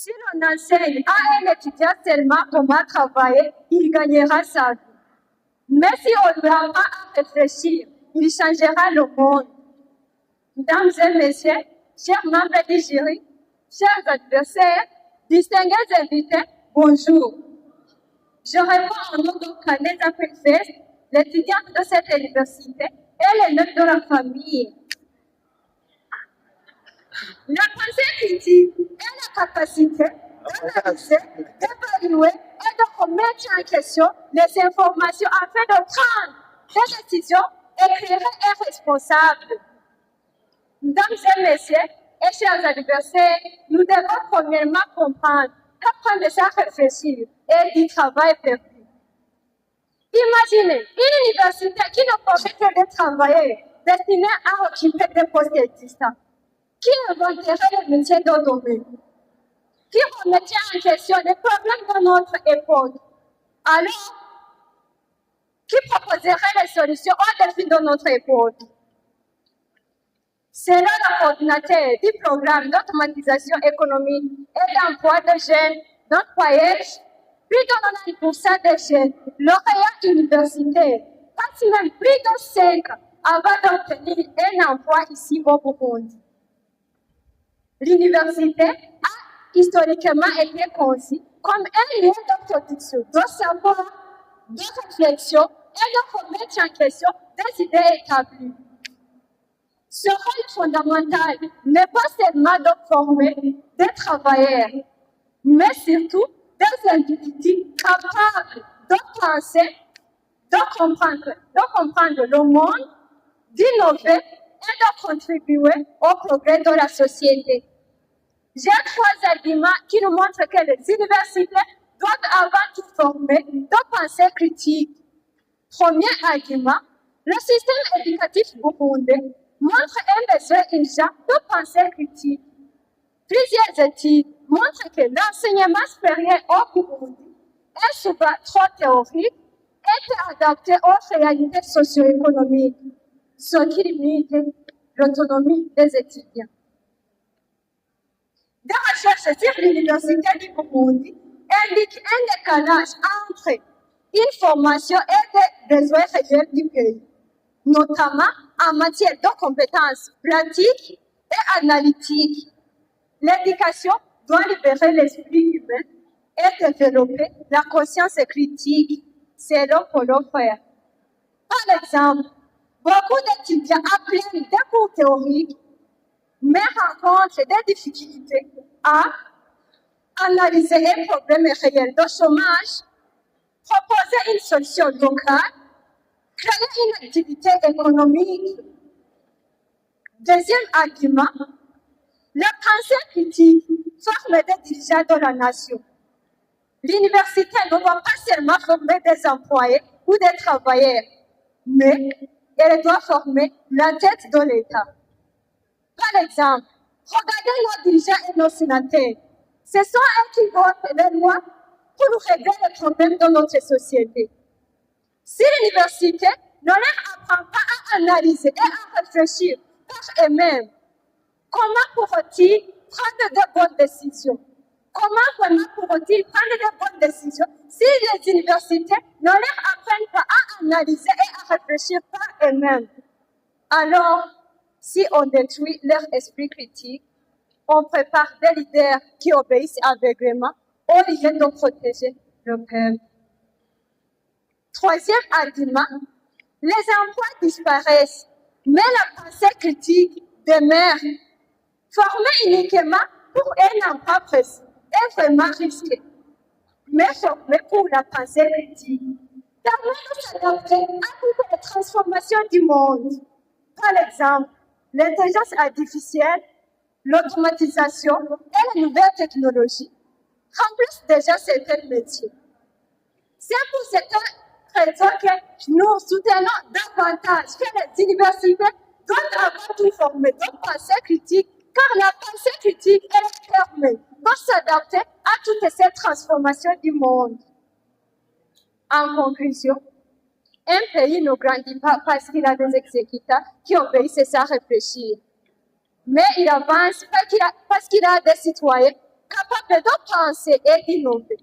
Si l'on enseigne à un étudiant seulement comment travailler, il gagnera sa vie. Mais si on lui apprend à réfléchir, il changera le monde. Mesdames et messieurs, chers membres du jury, chers adversaires, distingués invités, bonjour. Je réponds au nom de Canesa Fest, l'étudiante de cette université et les membres de la famille. La pensée critique est la capacité d'analyser, d'évaluer et de remettre en question les informations afin de prendre des décisions éclairées et responsables. Mesdames et messieurs, et chers adversaires, nous devons premièrement comprendre qu'apprendre à réfléchir et du travail perdu. Imaginez une université qui ne permet que de travailler, destinée à occuper des postes existants. Qui inventerait les métiers de domaine? Qui remettrait en question les problèmes de notre époque? Alors, qui proposerait les solutions aux défis de notre époque? Selon le coordinateur du programme d'automatisation économique et d'emploi des jeunes d'employage, plus de 90% des jeunes lauréats universitaires passent même plus de 5 ans avant d'obtenir un emploi ici au Burundi. L'université a historiquement été conçue comme un lieu de production, de savoir, de réflexion et de remettre en question des idées établies. Ce rôle fondamental n'est pas seulement de former des travailleurs, mais surtout des individus capables de penser, de comprendre le monde, d'innover et de contribuer au progrès de la société. J'ai 3 arguments qui nous montrent que les universités doivent avant tout former de pensée critique. Premier argument, le système éducatif burundais montre un besoin urgent de pensée critique. Plusieurs études montrent que l'enseignement supérieur au Burundi est souvent trop théorique et peu adapté aux réalités socio-économiques, ce qui limite l'autonomie des étudiants. Des recherches sur l'Université du Burundi indiquent un décalage entre une formation et des besoins réels du pays, notamment en matière de compétences pratiques et analytiques. L'éducation doit libérer l'esprit humain et développer la conscience critique, selon Paulo Freire. Par exemple, beaucoup d'étudiants apprennent des cours théoriques, mais rencontrent des difficultés à analyser un problème réel de chômage, proposer une solution locale, créer une activité économique. Deuxième argument, la pensée critique forme des dirigeants de la nation. L'université ne doit pas seulement former des employés ou des travailleurs, mais elle doit former la tête de l'État. Par exemple, regardez nos dirigeants et nos sénateurs. Ce sont eux qui votent les lois pour régler les problèmes de notre société. Si l'université ne leur apprend pas à analyser et à réfléchir par eux-mêmes, comment pourront-ils prendre de bonnes décisions? Comment vraiment pourront-ils prendre de bonnes décisions si les universités ne leur apprennent pas à analyser et à réfléchir par eux-mêmes? Alors, si on détruit leur esprit critique, on prépare des leaders qui obéissent aveuglément au lieu de protéger le peuple. Troisième argument, les emplois disparaissent, mais la pensée critique demeure. Former uniquement pour un emploi précis est vraiment risqué. Mais former pour la pensée critique permet de s'adapter à toutes les transformations du monde. Par exemple, l'intelligence artificielle, l'automatisation et les nouvelles technologies remplacent déjà certains métiers. C'est pour cette raison que nous soutenons davantage que les universités doivent avant tout former de pensée critique, car la pensée critique est permet de s'adapter à toutes ces transformations du monde. En conclusion, un pays ne grandit pas parce qu'il a des exécutants qui obéissent sans réfléchir, mais il avance parce qu'il a des citoyens capable de penser et d'innover.